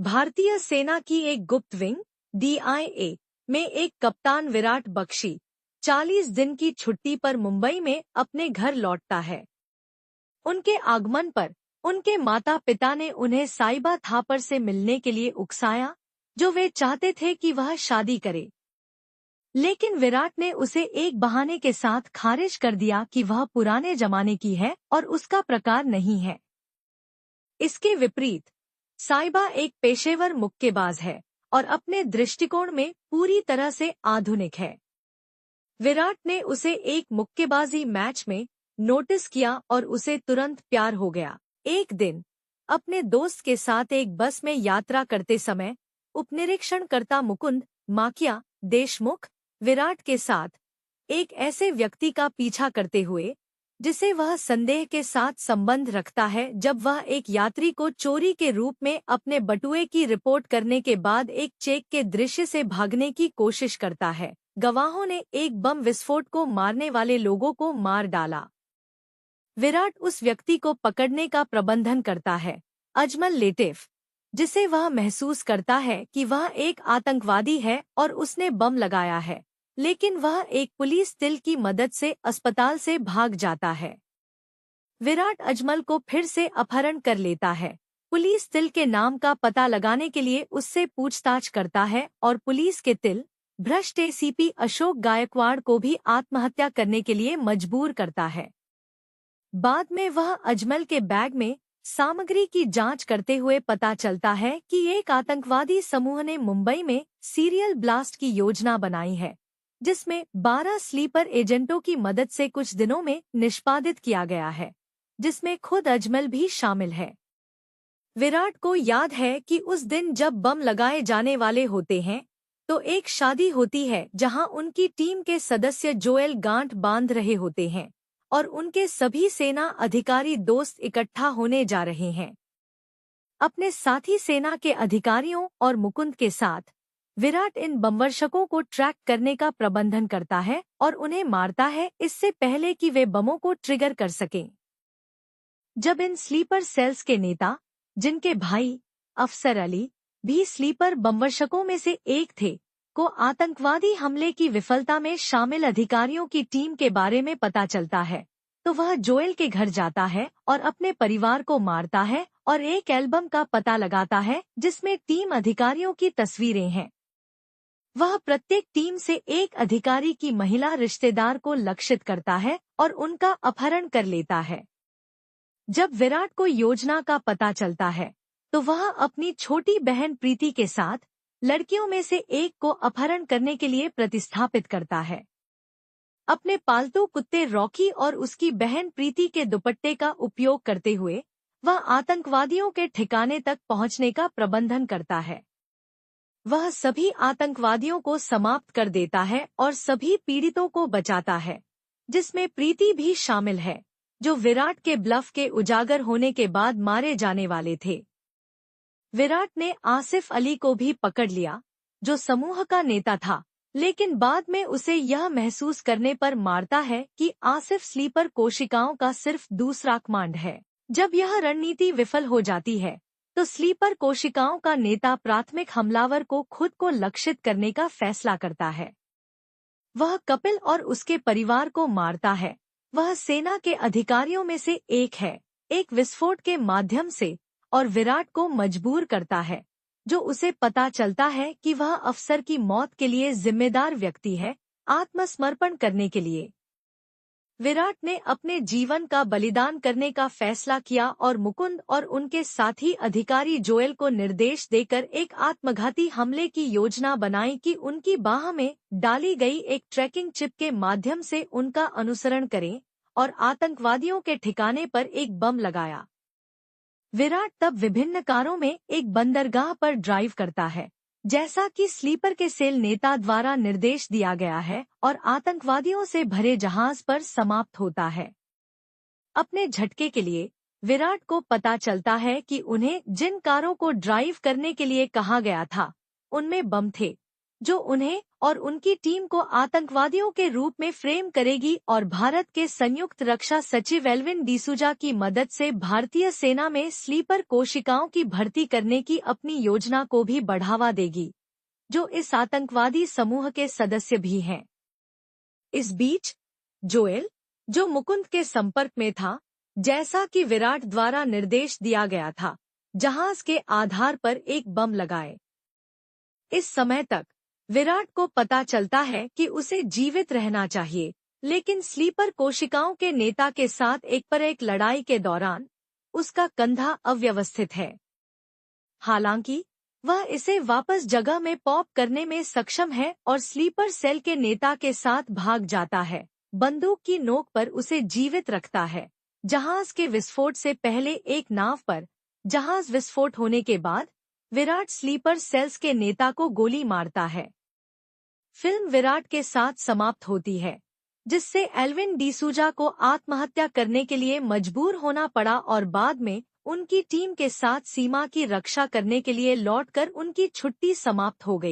भारतीय सेना की एक गुप्त विंग DIA में एक कप्तान विराट बख्शी 40 दिन की छुट्टी पर मुंबई में अपने घर लौटता है। उनके आगमन पर उनके माता पिता ने उन्हें साइबा थापर से मिलने के लिए उकसाया, जो वे चाहते थे कि वह शादी करे। लेकिन विराट ने उसे एक बहाने के साथ खारिज कर दिया कि वह पुराने जमाने की है और उसका प्रकार नहीं है। इसके विपरीत साइबा एक पेशेवर मुक्केबाज है और अपने दृष्टिकोण में पूरी तरह से आधुनिक है। विराट ने उसे एक मुक्केबाजी मैच में नोटिस किया और उसे तुरंत प्यार हो गया। एक दिन अपने दोस्त के साथ एक बस में यात्रा करते समय उपनिरीक्षणकर्ता मुकुंद माकिया देशमुख विराट के साथ एक ऐसे व्यक्ति का पीछा करते हुए जिसे वह संदेह के साथ संबंध रखता है, जब वह एक यात्री को चोरी के रूप में अपने बटुए की रिपोर्ट करने के बाद एक चेक के दृश्य से भागने की कोशिश करता है। गवाहों ने एक बम विस्फोट को मारने वाले लोगों को मार डाला। विराट उस व्यक्ति को पकड़ने का प्रबंधन करता है, अजमल लेटेफ, जिसे वह महसूस करता है कि वह एक आतंकवादी है और उसने बम लगाया है, लेकिन वह एक पुलिस दल की मदद से अस्पताल से भाग जाता है। विराट अजमल को फिर से अपहरण कर लेता है, पुलिस दल के नाम का पता लगाने के लिए उससे पूछताछ करता है और पुलिस के तिल भ्रष्ट ACP अशोक गायकवाड़ को भी आत्महत्या करने के लिए मजबूर करता है। बाद में वह अजमल के बैग में सामग्री की जांच करते हुए पता चलता है कि एक आतंकवादी समूह ने मुंबई में सीरियल ब्लास्ट की योजना बनाई है, जिसमें 12 स्लीपर एजेंटों की मदद से कुछ दिनों में निष्पादित किया गया है, जिसमें खुद अजमल भी शामिल है। विराट को याद है कि उस दिन जब बम लगाए जाने वाले होते हैं तो एक शादी होती है जहां उनकी टीम के सदस्य जोएल गांठ बांध रहे होते हैं और उनके सभी सेना अधिकारी दोस्त इकट्ठा होने जा रहे हैं। अपने साथी सेना के अधिकारियों और मुकुंद के साथ विराट इन बमवर्षकों को ट्रैक करने का प्रबंधन करता है और उन्हें मारता है इससे पहले कि वे बमों को ट्रिगर कर सकें। जब इन स्लीपर सेल्स के नेता, जिनके भाई अफसर अली भी स्लीपर बमवर्षकों में से एक थे, को आतंकवादी हमले की विफलता में शामिल अधिकारियों की टीम के बारे में पता चलता है, तो वह जोएल के घर जाता है और अपने परिवार को मारता है और एक एल्बम का पता लगाता है जिसमें टीम अधिकारियों की तस्वीरें हैं। वह प्रत्येक टीम से एक अधिकारी की महिला रिश्तेदार को लक्षित करता है और उनका अपहरण कर लेता है। जब विराट को योजना का पता चलता है तो वह अपनी छोटी बहन प्रीति के साथ लड़कियों में से एक को अपहरण करने के लिए प्रतिस्थापित करता है। अपने पालतू कुत्ते रॉकी और उसकी बहन प्रीति के दुपट्टे का उपयोग करते हुए वह आतंकवादियों के ठिकाने तक पहुंचने का प्रबंधन करता है। वह सभी आतंकवादियों को समाप्त कर देता है और सभी पीड़ितों को बचाता है, जिसमें प्रीति भी शामिल है, जो विराट के ब्लफ के उजागर होने के बाद मारे जाने वाले थे। विराट ने आसिफ अली को भी पकड़ लिया, जो समूह का नेता था, लेकिन बाद में उसे यह महसूस करने पर मारता है कि आसिफ स्लीपर कोशिकाओं का सिर्फ दूसरा कमांड है। जब यह रणनीति विफल हो जाती है तो स्लीपर कोशिकाओं का नेता प्राथमिक हमलावर को खुद को लक्षित करने का फैसला करता है। वह कपिल और उसके परिवार को मारता है। वह सेना के अधिकारियों में से एक है, एक विस्फोट के माध्यम से, और विराट को मजबूर करता है, जो उसे पता चलता है कि वह अफसर की मौत के लिए जिम्मेदार व्यक्ति है, आत्मसमर्पण करने के लिए। विराट ने अपने जीवन का बलिदान करने का फैसला किया और मुकुंद और उनके साथी अधिकारी जोएल को निर्देश देकर एक आत्मघाती हमले की योजना बनाई कि उनकी बाह में डाली गई एक ट्रैकिंग चिप के माध्यम से उनका अनुसरण करें और आतंकवादियों के ठिकाने पर एक बम लगाया। विराट तब विभिन्न कारों में एक बंदरगाह पर ड्राइव करता है, जैसा कि स्लीपर के सेल नेता द्वारा निर्देश दिया गया है, और आतंकवादियों से भरे जहाज पर समाप्त होता है। अपने झटके के लिए विराट को पता चलता है कि उन्हें जिन कारों को ड्राइव करने के लिए कहा गया था, उनमें बम थे, जो उन्हें और उनकी टीम को आतंकवादियों के रूप में फ्रेम करेगी और भारत के संयुक्त रक्षा सचिव एल्विन डिसूजा की मदद से भारतीय सेना में स्लीपर कोशिकाओं की भर्ती करने की अपनी योजना को भी बढ़ावा देगी, जो इस आतंकवादी समूह के सदस्य भी हैं। इस बीच जोएल, जो मुकुंद के संपर्क में था, जैसा कि विराट द्वारा निर्देश दिया गया था, जहाज के आधार पर एक बम लगाए। इस समय तक विराट को पता चलता है कि उसे जीवित रहना चाहिए, लेकिन स्लीपर कोशिकाओं के नेता के साथ एक पर एक लड़ाई के दौरान उसका कंधा अव्यवस्थित है। हालांकि वह इसे वापस जगह में पॉप करने में सक्षम है और स्लीपर सेल के नेता के साथ भाग जाता है, बंदूक की नोक पर उसे जीवित रखता है। जहाज के विस्फोट से पहले एक नाव पर जहाज विस्फोट होने के बाद विराट स्लीपर सेल्स के नेता को गोली मारता है। फिल्म विराट के साथ समाप्त होती है, जिससे एल्विन डिसूजा को आत्महत्या करने के लिए मजबूर होना पड़ा और बाद में उनकी टीम के साथ सीमा की रक्षा करने के लिए लौटकर उनकी छुट्टी समाप्त हो गई।